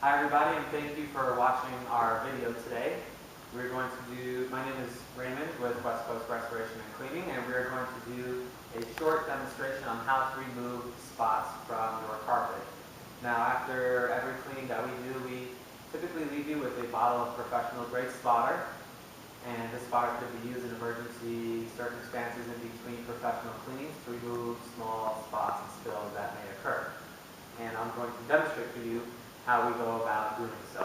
Hi everybody, and thank you for watching our video today. We're going to do, my name is Raymond with West Coast Restoration and Cleaning, and we're going to do a short demonstration on how to remove spots from your carpet. Now after every cleaning that we do, we typically leave you with a bottle of professional grade spotter, and this spotter could be used in emergency circumstances in between professional cleanings to remove small spots and spills that may occur. And I'm going to demonstrate for you how we go about doing so.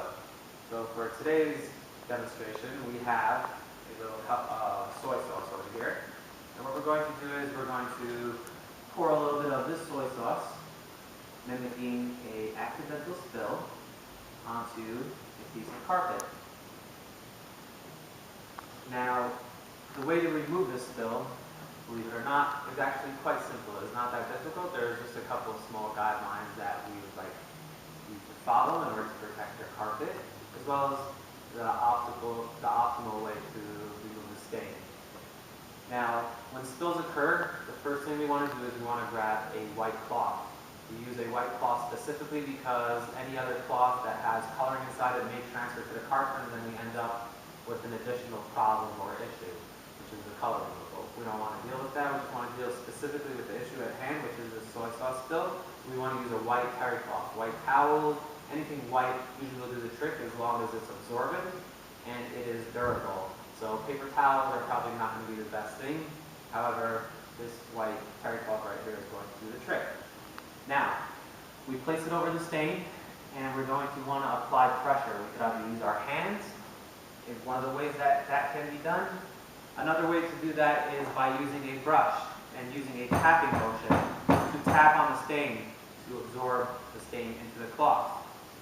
So for today's demonstration, we have a little cup of soy sauce over here. And what we're going to do is we're going to pour a little bit of this soy sauce, mimicking an accidental spill, onto a piece of carpet. Now, the way to remove this spill, believe it or not, is actually quite simple. It's not that difficult. There's just a couple of small guidelines that we would like you to follow in order to protect your carpet, as well as the optimal way to remove the stain. Now, when spills occur, the first thing we want to do is we want to grab a white cloth. We use a white cloth specifically because any other cloth that has coloring inside it may transfer to the carpet, and then we end up with an additional problem or issue, which is the color removal. We don't want to deal with that. We just want to deal specifically with the issue at hand, which is the soy sauce spill. We want to use a white terry cloth, white towel, anything white usually will do the trick as long as it's absorbent and it is durable. So paper towels are probably not going to be the best thing. However, this white terry cloth right here is going to do the trick. Now, we place it over the stain, and we're going to want to apply pressure. We could either use our hands, is one of the ways that can be done. Another way to do that is by using a brush and using a tapping motion to tap on the stain to absorb the stain into the cloth.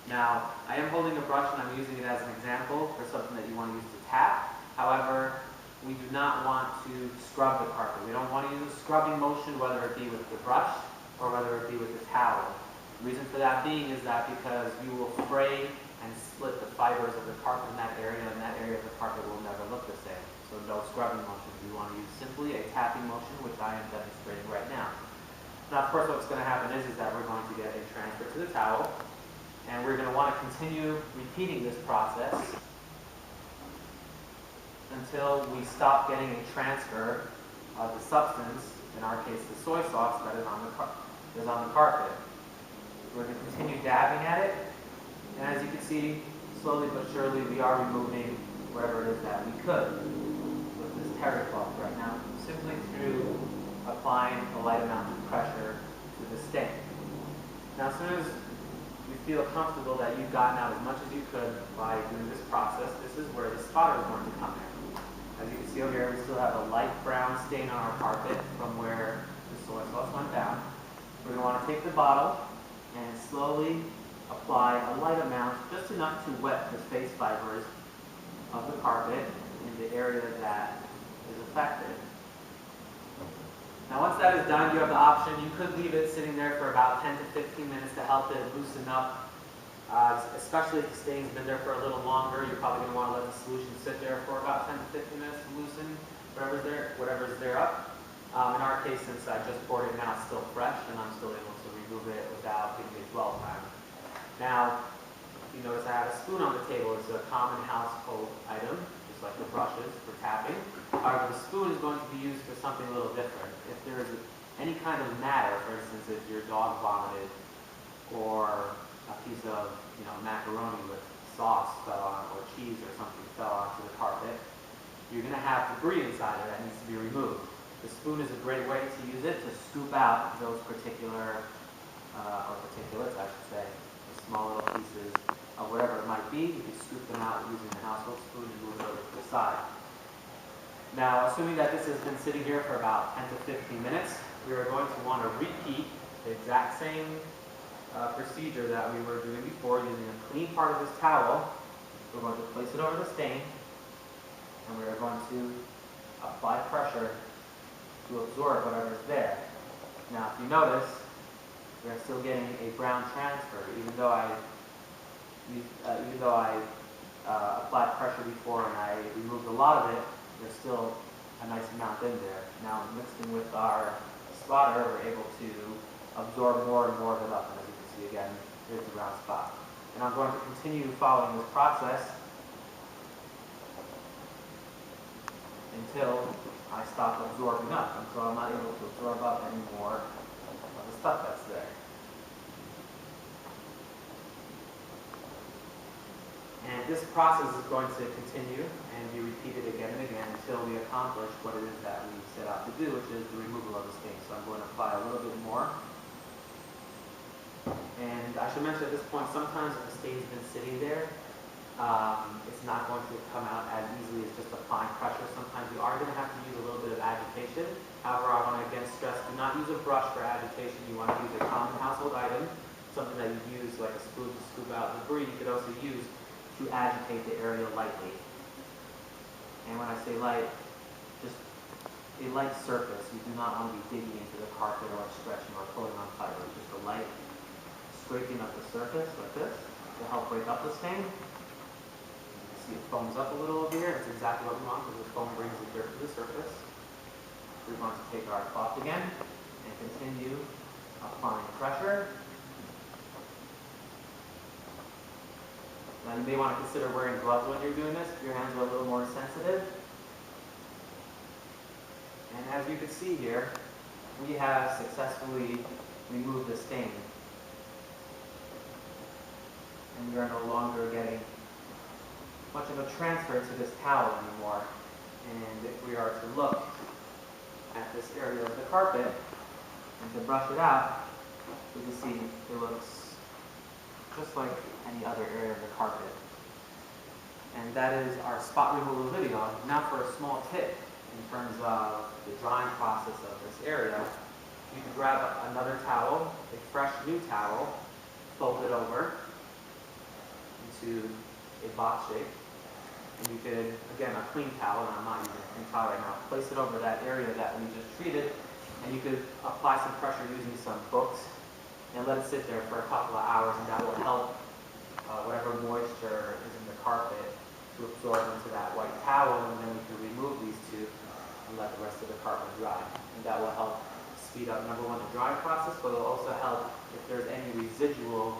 Now, I am holding a brush and I'm using it as an example for something that you want to use to tap. However, we do not want to scrub the carpet. We don't want to use a scrubbing motion, whether it be with the brush or whether it be with the towel. The reason for that being is that because you will fray and split the fibers of the carpet in that area, and that area of the carpet will never look the same. So no scrubbing motion. We want to use simply a tapping motion, which I am demonstrating right now. Now, of course, what's going to happen is that we're going to get a transfer to the towel, and we're going to want to continue repeating this process until we stop getting a transfer of the substance, in our case the soy sauce that is on the carpet. We're going to continue dabbing at it. And as you can see, slowly but surely, we are removing whatever it is that we could with this terry cloth right now, simply through applying a light amount of pressure to the stain. Now, as soon as you feel comfortable that you've gotten out as much as you could by doing this process, this is where the spotter is going to come in. As you can see over here, we still have a light brown stain on our carpet from where the soy sauce went down. We're going to want to take the bottle and slowly apply a light amount, just enough to wet the face fibers of the carpet in the area that is affected. Now once that is done, you have the option, you could leave it sitting there for about 10 to 15 minutes to help it loosen up, especially if the stain's been there for a little longer. You're probably going to want to let the solution sit there for about 10 to 15 minutes to loosen whatever's there up. In our case, since I just poured it now, it's still fresh, and I'm still able to remove it without giving it dwell time. Now, you notice I have a spoon on the table. It's a common household item, just like the brushes for tapping. However, the spoon is going to be used for something a little different. If there is any kind of matter, for instance, if your dog vomited or a piece of macaroni with sauce fell on, or cheese or something fell onto the carpet, you're going to have debris inside it that needs to be removed. The spoon is a great way to use it to scoop out those particulates, I should say, small little pieces of whatever it might be. You can scoop them out using the household spoon and move it over to the side. Now, assuming that this has been sitting here for about 10 to 15 minutes, we are going to want to repeat the exact same procedure that we were doing before, using a clean part of this towel. We're going to place it over the stain, and we are going to apply pressure to absorb whatever is there. Now, if you notice, we are still getting a brown transfer, even though I applied pressure before and I removed a lot of it. There's still a nice amount in there. Now, mixing with our spotter, we're able to absorb more and more of it up. And as you can see again, here's the round spot. And I'm going to continue following this process until I stop absorbing up, until I'm not able to absorb up any more of the stuff that's there. And this process is going to continue and be repeated again and again until we accomplish what it is that we set out to do, which is the removal of the stain. So I'm going to apply a little bit more. And I should mention at this point, sometimes if the stain's been sitting there, it's not going to come out as easily as just applying pressure. Sometimes you are going to have to use a little bit of agitation. However, I want to again stress, do not use a brush for agitation. You want to use a common household item, something that you use like a spoon to scoop out debris. You could also use to agitate the area lightly. And when I say light, just a light surface. You do not want to be digging into the carpet or stretching or pulling on fiber. Just a light scraping of the surface like this to help break up the stain. You see it foams up a little over here. That's exactly what we want because the foam brings the dirt to the surface. We're going to take our cloth again and continue applying pressure. Now you may want to consider wearing gloves when you're doing this if your hands are a little more sensitive. And as you can see here, we have successfully removed the stain. And we are no longer getting much of a transfer to this towel anymore. And if we are to look at this area of the carpet and to brush it out, you can see it looks just like any other area of the carpet. And that is our spot removal video. Now for a small tip in terms of the drying process of this area, you can grab another towel, a fresh new towel, fold it over into a box shape, and you could, again, a clean towel, and I'm not using a clean towel right now, place it over that area that we just treated, and you could apply some pressure using some books and let it sit there for a couple of hours, and that will help whatever moisture is in the carpet to absorb into that white towel, and then we can remove these two and let the rest of the carpet dry. And that will help speed up, number one, the drying process, but it will also help if there's any residual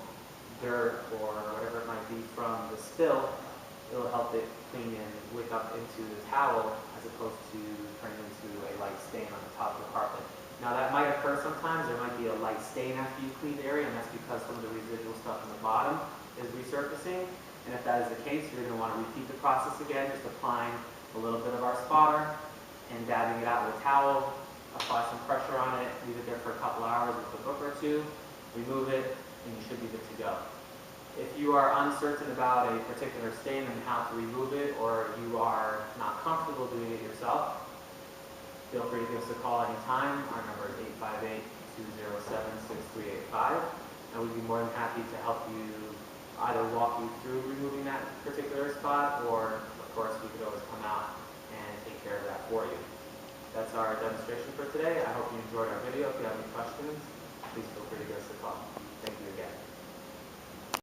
dirt or whatever it might be from the spill. It'll help it clean and wick up into the towel as opposed to turning into a light stain on the top of the carpet. Now that might occur sometimes. There might be a light stain after you clean the area, and that's because some of the residual stuff in the bottom is resurfacing. And if that is the case, you're going to want to repeat the process again, just applying a little bit of our spotter and dabbing it out with a towel, apply some pressure on it, leave it there for a couple hours with a book or two, remove it, and you should be good to go. If you are uncertain about a particular stain and how to remove it, or you are not comfortable doing it yourself, feel free to give us a call anytime. Our number is 858-207-6385, and we'd be more than happy to help you either walk you through removing that particular spot, or of course we could always come out and take care of that for you. That's our demonstration for today. I hope you enjoyed our video. If you have any questions, please feel free to give us a call. Thank you again.